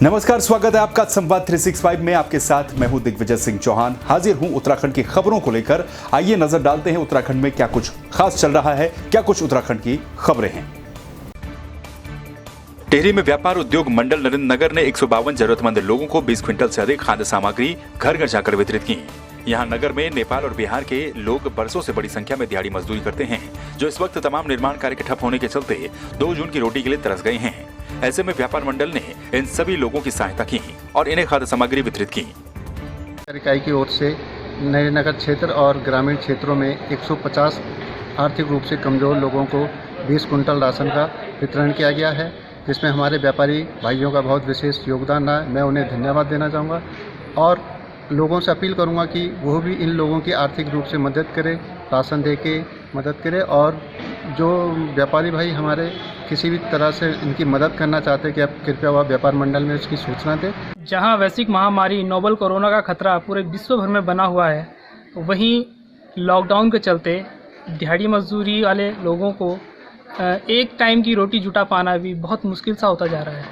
नमस्कार, स्वागत है आपका संवाद 365 में। आपके साथ मैं हूं दिग्विजय सिंह चौहान। हाजिर हूं उत्तराखंड की खबरों को लेकर। आइए नजर डालते हैं उत्तराखंड में क्या कुछ खास चल रहा है, क्या कुछ उत्तराखंड की खबरें हैं। टिहरी में व्यापार उद्योग मंडल नरेंद्र नगर ने 152 जरूरतमंद लोगों को 20 क्विंटल से अधिक खाद्य सामग्री घर घर जाकर वितरित की। यहाँ नगर में नेपाल और बिहार के लोग बरसों से बड़ी संख्या में दिहाड़ी मजदूरी करते हैं, जो इस वक्त तमाम निर्माण कार्य के ठप होने के चलते 2 जून की रोटी के लिए तरस गए हैं। ऐसे में व्यापार मंडल ने इन सभी लोगों की सहायता की और इन्हें खाद्य सामग्री वितरित की। इकाई की ओर से नए नगर क्षेत्र और ग्रामीण क्षेत्रों में 150 आर्थिक रूप से कमजोर लोगों को 20 कुंटल राशन का वितरण किया गया है, जिसमें हमारे व्यापारी भाइयों का बहुत विशेष योगदान रहा है। मैं उन्हें धन्यवाद देना चाहूँगा और लोगों से अपील करूँगा कि वो भी इन लोगों की आर्थिक रूप से मदद करें, राशन दे के मदद करें। और जो व्यापारी भाई हमारे किसी भी तरह से इनकी मदद करना चाहते हैं कि आप कृपया वह व्यापार मंडल में उसकी सूचना दें। जहां वैश्विक महामारी नोवल कोरोना का खतरा पूरे विश्व भर में बना हुआ है, वहीं लॉकडाउन के चलते दिहाड़ी मजदूरी वाले लोगों को एक टाइम की रोटी जुटा पाना भी बहुत मुश्किल सा होता जा रहा है।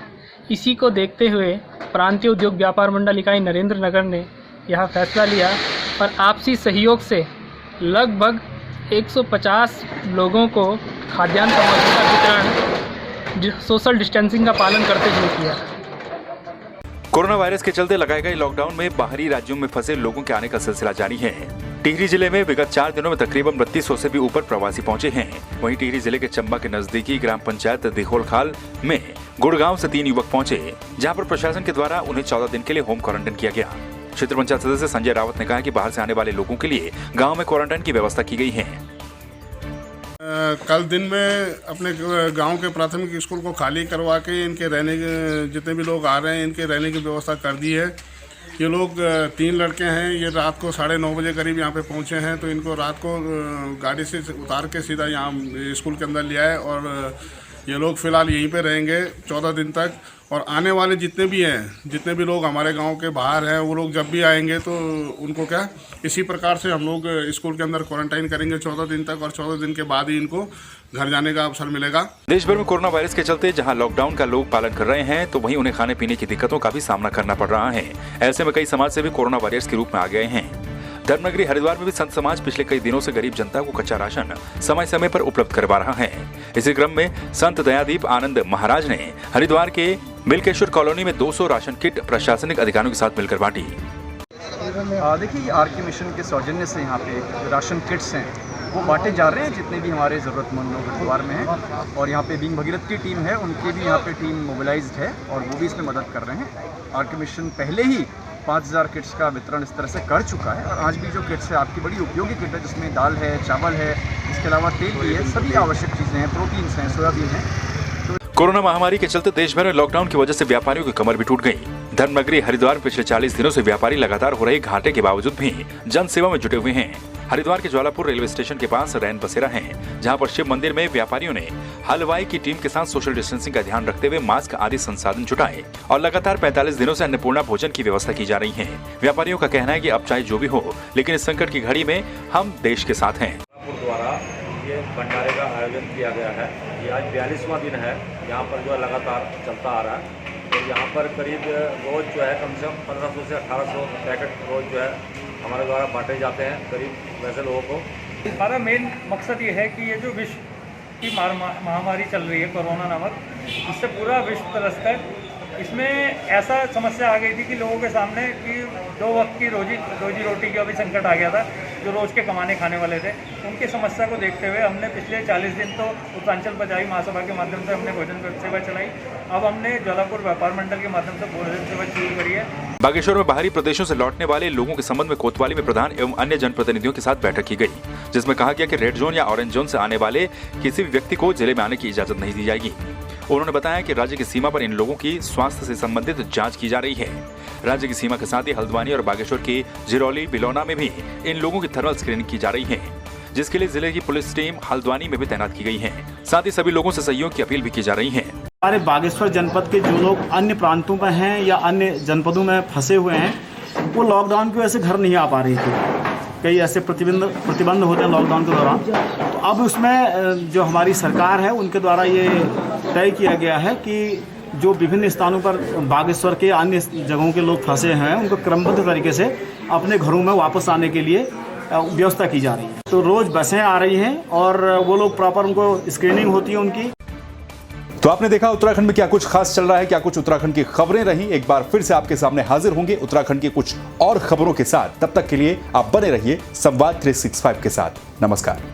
इसी को देखते हुए प्रांतीय उद्योग व्यापार मंडल इकाई नरेंद्र नगर ने यह फैसला लिया और आपसी सहयोग से लगभग 150 लोगों को खाद्यान्न सामग्री का वितरण सोशल डिस्टेंसिंग का पालन करते हुए किया। कोरोना वायरस के चलते लगाए गए लॉकडाउन में बाहरी राज्यों में फंसे लोगों के आने का सिलसिला जारी है। टिहरी जिले में विगत 4 दिनों में तकरीबन 3200 से भी ऊपर प्रवासी पहुंचे हैं। वहीं टिहरी जिले के चंबा के नजदीकी ग्राम पंचायत दिखोलखाल में गुड़गांव से 3 युवक पहुंचे, जहां पर प्रशासन के द्वारा उन्हें 14 दिन के लिए होम क्वारंटाइन किया गया। क्षेत्र पंचायत सदस्य संजय रावत ने कहा कि बाहर से आने वाले लोगों के लिए गांव में क्वारंटाइन की व्यवस्था की गई है। कल दिन में अपने गांव के प्राथमिक स्कूल को खाली करवा के इनके रहने के जितने भी लोग आ रहे हैं इनके रहने की व्यवस्था कर दी है। ये लोग 3 लड़के हैं, ये रात को 9:30 बजे करीब यहाँ पे पहुँचे हैं। तो इनको रात को गाड़ी से उतार के सीधा यहाँ स्कूल के अंदर लिया है और ये लोग फ़िलहाल यहीं पे रहेंगे 14 दिन तक। और आने वाले जितने भी लोग हमारे गांव के बाहर हैं, वो लोग जब भी आएंगे तो उनको इसी प्रकार से हम लोग स्कूल के अंदर क्वारंटाइन करेंगे 14 दिन तक और 14 दिन के बाद ही इनको घर जाने का अवसर मिलेगा। देश भर में कोरोना वायरस के चलते जहां लॉकडाउन का लोग पालन कर रहे हैं, तो वहीं उन्हें खाने पीने की दिक्कतों का भी सामना करना पड़ रहा है। ऐसे में कई समाज से भी कोरोना वॉरियर्स के रूप में आ गए हैं। धर्मनगरी हरिद्वार में भी संत समाज पिछले कई दिनों से गरीब जनता को कच्चा राशन समय समय पर उपलब्ध करवा रहा है। इसी क्रम में संत दयादीप आनंद महाराज ने हरिद्वार के मिल्केश्वर कॉलोनी में 200 राशन किट प्रशासनिक अधिकारियों के साथ मिलकर बांटी। देखिए, आरके मिशन के सौजन्य से यहाँ पे जो राशन किट्स हैं वो बांटे जा रहे हैं जितने भी हमारे ज़रूरतमंद लोग हरिद्वार में हैं। और यहाँ पे बींग भगीरथ की टीम है, उनकी भी यहाँ पे टीम मोबिलाइज्ड है और वो भी इसमें मदद कर रहे हैं। आरके मिशन पहले ही 5000 किट्स का वितरण इस तरह से कर चुका है और आज भी जो किट्स है आपकी बड़ी उपयोगी किट है, जिसमें दाल है, चावल है, इसके अलावा तेल भी है, सभी आवश्यक चीज़ें हैं, प्रोटीन्स हैं, सोयाबीन है। कोरोना महामारी के चलते देश भर में लॉकडाउन की वजह से व्यापारियों की कमर भी टूट गई। धर्मनगरी हरिद्वार पिछले 40 दिनों से व्यापारी लगातार हो रहे घाटे के बावजूद भी जन सेवा में जुटे हुए हैं। हरिद्वार के ज्वालापुर रेलवे स्टेशन के पास रैन बसेरा है, जहां पर शिव मंदिर में व्यापारियों ने हलवाई की टीम के साथ सोशल डिस्टेंसिंग का ध्यान रखते हुए मास्क आदि संसाधन जुटाए और लगातार 45 दिनों से अन्नपूर्णा भोजन की व्यवस्था की जा रही है। व्यापारियों का कहना है कि अब चाहे जो भी हो, लेकिन इस संकट की घड़ी में हम देश के साथ हैं। द्वारा ये भंडारे का आयोजन किया गया है। ये आज 42वां दिन है, यहाँ पर जो है लगातार चलता आ रहा है। और यहाँ पर करीब रोज़ जो है कम से कम 1500 से 1800 पैकेट रोज़ जो है हमारे द्वारा बांटे जाते हैं करीब वैसे लोगों को। हमारा मेन मकसद ये है कि ये जो विश्व की महामारी चल रही है कोरोना नामक, इससे पूरा विश्व त्रस्त है। इसमें ऐसा समस्या आ गई थी कि लोगों के सामने कि 2 वक्त की रोजी रोटी का भी संकट आ गया था। जो रोज़ के कमाने खाने वाले थे, उनकी समस्या को देखते हुए हमने पिछले 40 दिन तो उत्तरांचल पंचायत महासभा के माध्यम से हमने भोजन सेवा चलाई। अब हमने ज्वालापुर व्यापार मंडल के माध्यम से भोजन सेवा शुरू करी है। बागेश्वर में बाहरी प्रदेशों से लौटने वाले लोगों के संबंध में कोतवाली में प्रधान एवं अन्य जनप्रतिनिधियों के साथ बैठक की गई, जिसमें कहा गया कि रेड जोन या ऑरेंज जोन से आने वाले किसी भी व्यक्ति को जिले में आने की इजाजत नहीं दी जाएगी। उन्होंने बताया कि राज्य की सीमा पर इन लोगों की स्वास्थ्य से संबंधित जांच की जा रही है। राज्य की सीमा के साथ ही हल्द्वानी और बागेश्वर के जिरौली बिलौना में भी इन लोगों की थर्मल स्क्रीनिंग की जा रही है, जिसके लिए जिले की पुलिस टीम हल्द्वानी में भी तैनात की गई है। साथ ही सभी लोगों से सहयोग की अपील भी की जा रही है। हमारे बागेश्वर जनपद के जो लोग अन्य प्रांतों में हैं या अन्य जनपदों में फंसे हुए हैं, वो लॉकडाउन की वजह से घर नहीं आ पा रही थी। कई ऐसे प्रतिबंध होते हैं लॉकडाउन के दौरान। तो अब उसमें जो हमारी सरकार है उनके द्वारा ये तय किया गया है कि जो विभिन्न स्थानों पर बागेश्वर के अन्य जगहों के लोग फंसे हैं उनको क्रमबद्ध तरीके से अपने घरों में वापस आने के लिए व्यवस्था की जा रही है। तो रोज़ बसें आ रही हैं और वो लोग प्रॉपर उनको स्क्रीनिंग होती है उनकी। तो आपने देखा उत्तराखंड में क्या कुछ खास चल रहा है, क्या कुछ उत्तराखंड की खबरें रही। एक बार फिर से आपके सामने हाजिर होंगे उत्तराखंड की कुछ और खबरों के साथ। तब तक के लिए आप बने रहिए संवाद 365 के साथ। नमस्कार।